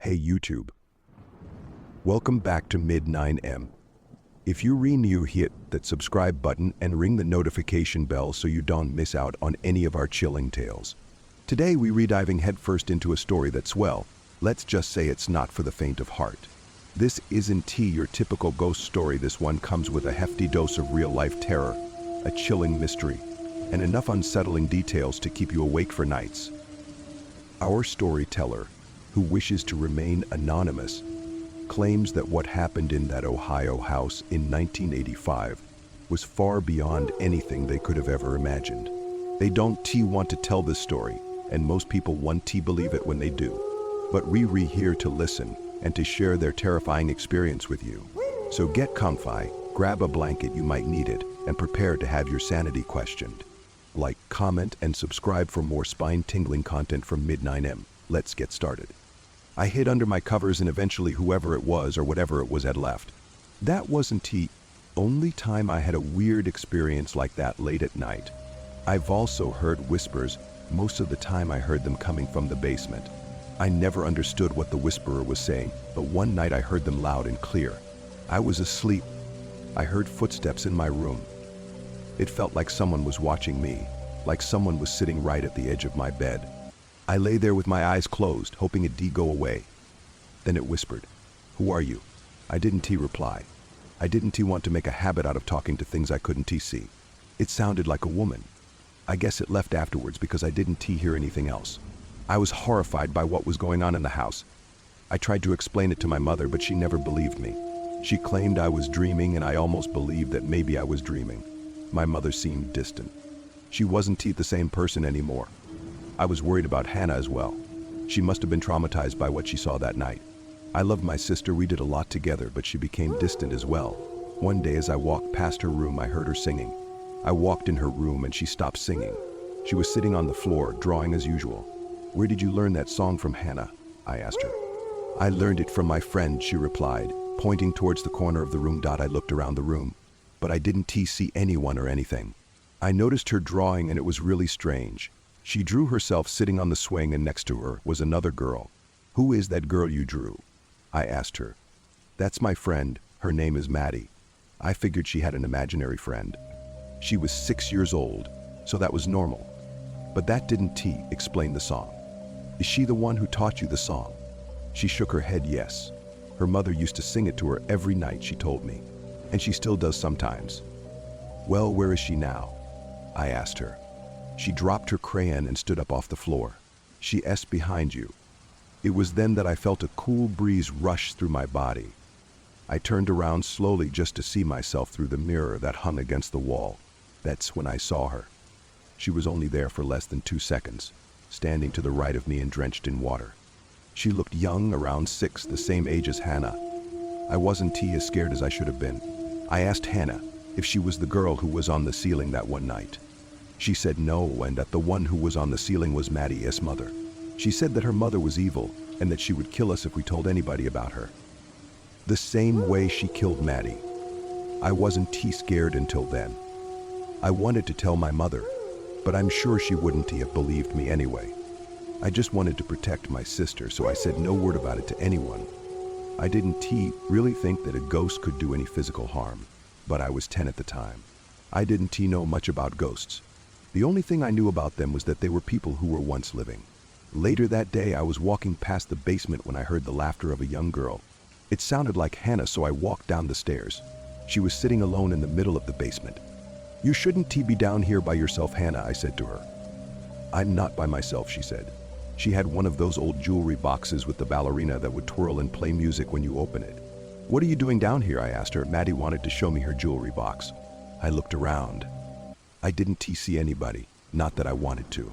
Hey YouTube. Welcome back to Mid9M. If you're new, hit that subscribe button and ring the notification bell so you don't miss out on any of our chilling tales. Today we're diving headfirst into a story that's, well, let's just say it's not for the faint of heart. This isn't your typical ghost story. This one comes with a hefty dose of real-life terror, a chilling mystery, and enough unsettling details to keep you awake for nights. Our storyteller, who wishes to remain anonymous, claims that what happened in that Ohio house in 1985 was far beyond anything they could have ever imagined. They don't want to tell this story, and most people want to believe it when they do. But we're here to listen and to share their terrifying experience with you. So get comfy, grab a blanket, you might need it, and prepare to have your sanity questioned. Like, comment, and subscribe for more spine-tingling content from Mid9M. Let's get started. I hid under my covers and eventually whoever it was or whatever it was had left. That wasn't the only time I had a weird experience like that late at night. I've also heard whispers. Most of the time I heard them coming from the basement. I never understood what the whisperer was saying, but one night I heard them loud and clear. I was asleep. I heard footsteps in my room. It felt like someone was watching me, like someone was sitting right at the edge of my bed. I lay there with my eyes closed, hoping it'd go away. Then it whispered, "Who are you?" I didn't reply. I didn't want to make a habit out of talking to things I couldn't see. It sounded like a woman. I guess it left afterwards because I didn't hear anything else. I was horrified by what was going on in the house. I tried to explain it to my mother, but she never believed me. She claimed I was dreaming, and I almost believed that maybe I was dreaming. My mother seemed distant. She wasn't the same person anymore. I was worried about Hannah as well. She must have been traumatized by what she saw that night. I loved my sister, we did a lot together, but she became distant as well. One day as I walked past her room, I heard her singing. I walked in her room and she stopped singing. She was sitting on the floor, drawing as usual. "Where did you learn that song from, Hannah?" I asked her. "I learned it from my friend," she replied, pointing towards the corner of the room. I looked around the room, but I didn't see anyone or anything. I noticed her drawing and it was really strange. She drew herself sitting on the swing, and next to her was another girl. "Who is that girl you drew?" I asked her. "That's my friend. Her name is Maddie." I figured she had an imaginary friend. She was 6 years old, so that was normal. But that didn't explain the song. "Is she the one who taught you the song?" She shook her head yes. Her mother used to sing it to her every night, she told me. And she still does sometimes. "Well, where is she now?" I asked her. She dropped her crayon and stood up off the floor. "She's behind you." It was then that I felt a cool breeze rush through my body. I turned around slowly just to see myself through the mirror that hung against the wall. That's when I saw her. She was only there for less than 2 seconds, standing to the right of me and drenched in water. She looked young, around 6, the same age as Hannah. I wasn't as scared as I should have been. I asked Hannah if she was the girl who was on the ceiling that one night. She said no, and that the one who was on the ceiling was Maddie's mother. She said that her mother was evil and that she would kill us if we told anybody about her. The same way she killed Maddie. I wasn't scared until then. I wanted to tell my mother, but I'm sure she wouldn't have believed me anyway. I just wanted to protect my sister, so I said no word about it to anyone. I didn't really think that a ghost could do any physical harm, but I was 10 at the time. I didn't know much about ghosts. The only thing I knew about them was that they were people who were once living. Later that day, I was walking past the basement when I heard the laughter of a young girl. It sounded like Hannah, so I walked down the stairs. She was sitting alone in the middle of the basement. "You shouldn't be down here by yourself, Hannah," I said to her. "I'm not by myself," she said. She had one of those old jewelry boxes with the ballerina that would twirl and play music when you open it. "What are you doing down here?" I asked her. Maddie wanted to show me her jewelry box. I looked around. I didn't see anybody, not that I wanted to.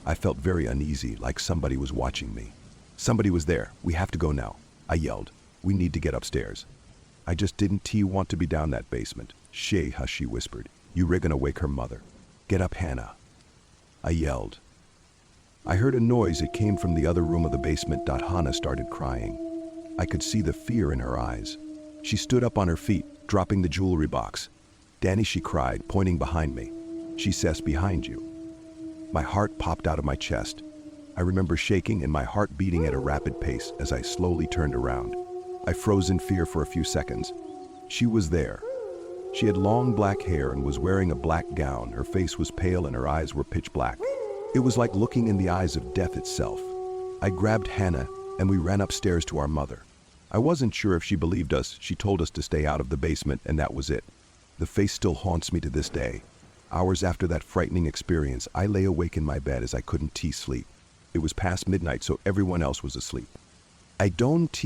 I felt very uneasy, like somebody was watching me. "Somebody was there. We have to go now," I yelled. "We need to get upstairs." I just didn't want to be down that basement. Hush," she whispered. "You're gonna wake her mother. Get up, Hannah." I yelled. I heard a noise. It came from the other room of the basement. Hannah started crying. I could see the fear in her eyes. She stood up on her feet, dropping the jewelry box. "Danny," she cried, pointing behind me. "She says behind you." My heart popped out of my chest. I remember shaking and my heart beating at a rapid pace as I slowly turned around. I froze in fear for a few seconds. She was there. She had long black hair and was wearing a black gown. Her face was pale and her eyes were pitch black. It was like looking in the eyes of death itself. I grabbed Hannah and we ran upstairs to our mother. I wasn't sure if she believed us. She told us to stay out of the basement and that was it. The face still haunts me to this day. Hours after that frightening experience, I lay awake in my bed as I couldn't sleep. It was past midnight, so everyone else was asleep. I don't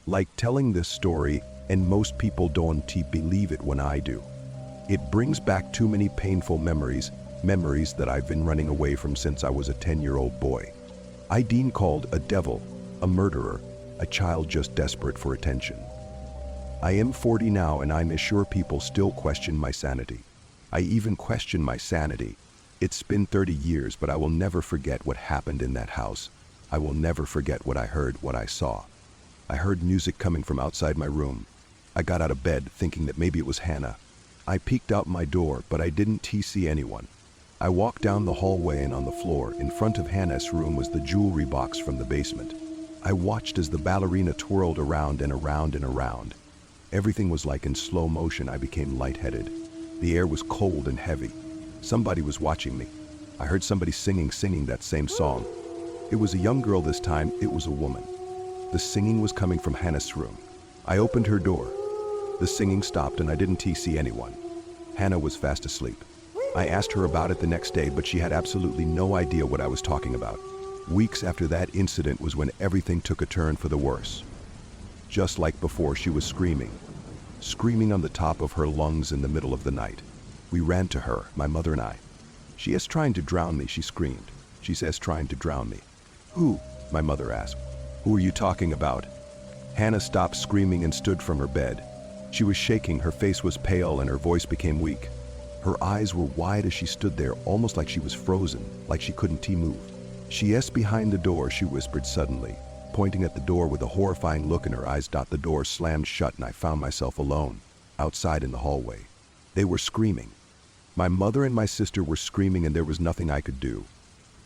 like telling this story, and most people don't believe it when I do. It brings back too many painful memories that I've been running away from since I was a 10-year-old boy. I've been called a devil, a murderer, a child just desperate for attention. I am 40 now and I'm sure people still question my sanity. I even question my sanity. It's been 30 years, but I will never forget what happened in that house. I will never forget what I heard, what I saw. I heard music coming from outside my room. I got out of bed thinking that maybe it was Hannah. I peeked out my door, but I didn't see anyone. I walked down the hallway and on the floor in front of Hannah's room was the jewelry box from the basement. I watched as the ballerina twirled around and around and around. Everything was like in slow motion. I became lightheaded. The air was cold and heavy. Somebody was watching me. I heard somebody singing that same song. It was a young girl this time. It was a woman. The singing was coming from Hannah's room. I opened her door. The singing stopped and I didn't see anyone. Hannah was fast asleep. I asked her about it the next day, but she had absolutely no idea what I was talking about. Weeks after that incident was when everything took a turn for the worse. Just like before, she was screaming on the top of her lungs in the middle of the night. We ran to her, my mother and I. "She is trying to drown me," she screamed. "She says trying to drown me." "Who?" my mother asked. "Who are you talking about?" Hannah stopped screaming and stood from her bed. She was shaking, her face was pale, and her voice became weak. Her eyes were wide as she stood there, almost like she was frozen, like she couldn't move. "She is behind the door," she whispered suddenly, pointing at the door with a horrifying look in her eyes. The door slammed shut and I found myself alone, outside in the hallway. They were screaming. My mother and my sister were screaming and there was nothing I could do.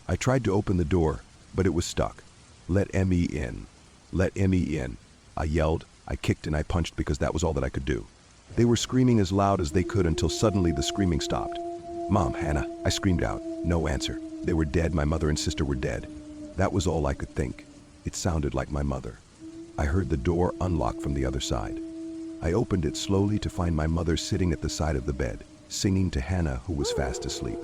I tried to open the door, but it was stuck. "Let me in. Let me in." I yelled, I kicked and I punched because that was all that I could do. They were screaming as loud as they could until suddenly the screaming stopped. "Mom, Hannah," I screamed out. No answer. They were dead. My mother and sister were dead. That was all I could think. It sounded like my mother. I heard the door unlock from the other side. I opened it slowly to find my mother sitting at the side of the bed, singing to Hannah, who was fast asleep.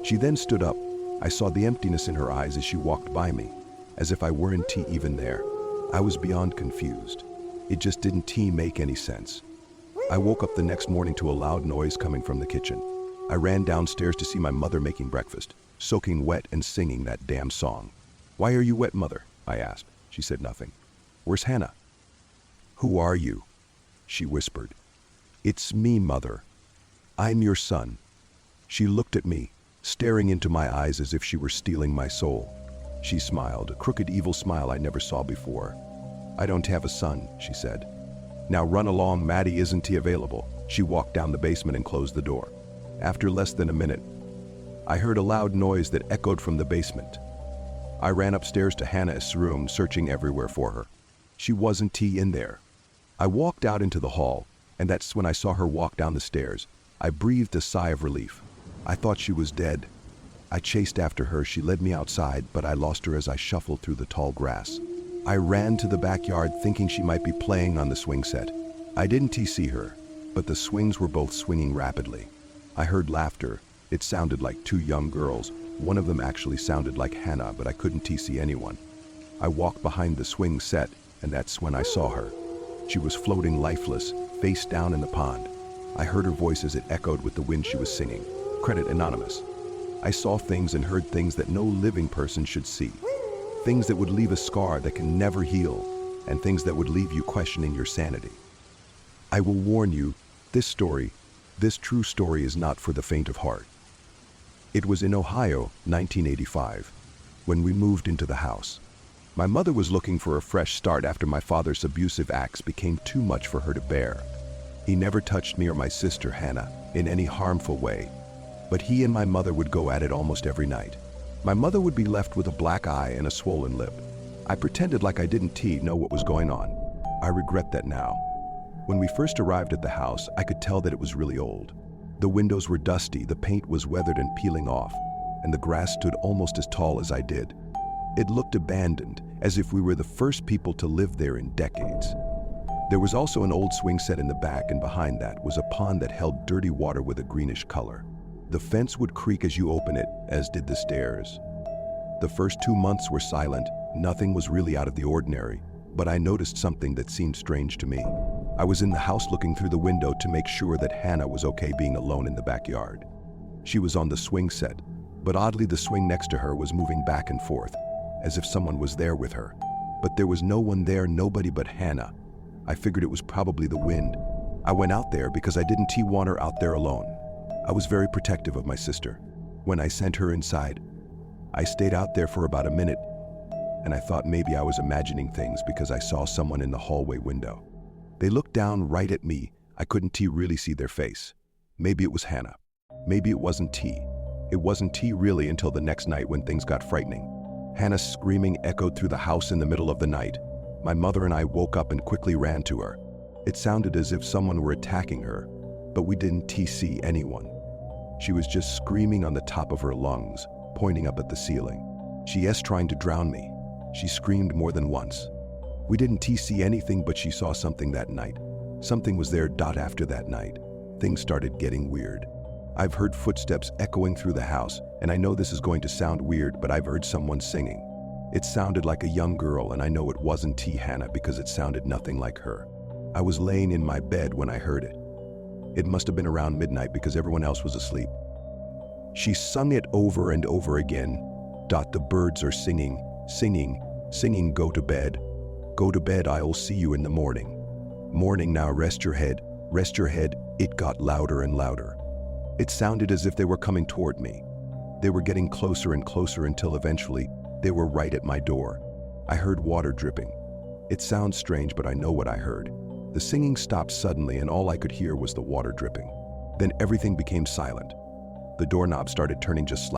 She then stood up. I saw the emptiness in her eyes as she walked by me, as if I weren't even there. I was beyond confused. It just didn't make any sense. I woke up the next morning to a loud noise coming from the kitchen. I ran downstairs to see my mother making breakfast, soaking wet and singing that damn song. "Why are you wet, Mother?" I asked. She said nothing. "Where's Hannah?" "Who are you?" she whispered. "It's me, Mother. I'm your son." She looked at me, staring into my eyes as if she were stealing my soul. She smiled, a crooked, evil smile I never saw before. "I don't have a son," she said. "Now run along, Maddie isn't available." She walked down the basement and closed the door. After less than a minute, I heard a loud noise that echoed from the basement. I ran upstairs to Hannah's room, searching everywhere for her. She wasn't in there. I walked out into the hall, and that's when I saw her walk down the stairs. I breathed a sigh of relief. I thought she was dead. I chased after her. She led me outside, but I lost her as I shuffled through the tall grass. I ran to the backyard thinking she might be playing on the swing set. I didn't see her, but the swings were both swinging rapidly. I heard laughter. It sounded like two young girls. One of them actually sounded like Hannah, but I couldn't see anyone. I walked behind the swing set, and that's when I saw her. She was floating lifeless, face down in the pond. I heard her voice as it echoed with the wind she was singing. Credit anonymous. I saw things and heard things that no living person should see. Things that would leave a scar that can never heal, and things that would leave you questioning your sanity. I will warn you, this true story is not for the faint of heart. It was in Ohio, 1985, when we moved into the house. My mother was looking for a fresh start after my father's abusive acts became too much for her to bear. He never touched me or my sister Hannah in any harmful way, but he and my mother would go at it almost every night. My mother would be left with a black eye and a swollen lip. I pretended like I didn't know what was going on. I regret that now. When we first arrived at the house, I could tell that it was really old. The windows were dusty, the paint was weathered and peeling off, and the grass stood almost as tall as I did. It looked abandoned, as if we were the first people to live there in decades. There was also an old swing set in the back, and behind that was a pond that held dirty water with a greenish color. The fence would creak as you open it, as did the stairs. The first 2 months were silent. Nothing was really out of the ordinary, but I noticed something that seemed strange to me. I was in the house looking through the window to make sure that Hannah was okay being alone in the backyard. She was on the swing set, but oddly the swing next to her was moving back and forth, as if someone was there with her. But there was no one there, nobody but Hannah. I figured it was probably the wind. I went out there because I didn't want her out there alone. I was very protective of my sister. When I sent her inside, I stayed out there for about a minute, and I thought maybe I was imagining things because I saw someone in the hallway window. They looked down right at me. I couldn't really see their face. Maybe it was Hannah. Maybe it wasn't T. It wasn't T really until the next night when things got frightening. Hannah's screaming echoed through the house in the middle of the night. My mother and I woke up and quickly ran to her. It sounded as if someone were attacking her, but we didn't see anyone. She was just screaming on the top of her lungs, pointing up at the ceiling. She trying to drown me. She screamed more than once. We didn't see anything, but she saw something that night. Something was there. After that night, things started getting weird. I've heard footsteps echoing through the house, and I know this is going to sound weird, but I've heard someone singing. It sounded like a young girl, and I know it wasn't Hannah because it sounded nothing like her. I was laying in my bed when I heard it. It must have been around midnight because everyone else was asleep. She sung it over and over again. The birds are singing, singing, singing, go to bed. Go to bed, I'll see you in the morning. Morning now, rest your head, rest your head. It got louder and louder. It sounded as if they were coming toward me. They were getting closer and closer until eventually they were right at my door. I heard water dripping. It sounds strange, but I know what I heard. The singing stopped suddenly and all I could hear was the water dripping. Then everything became silent. The doorknob started turning just slightly.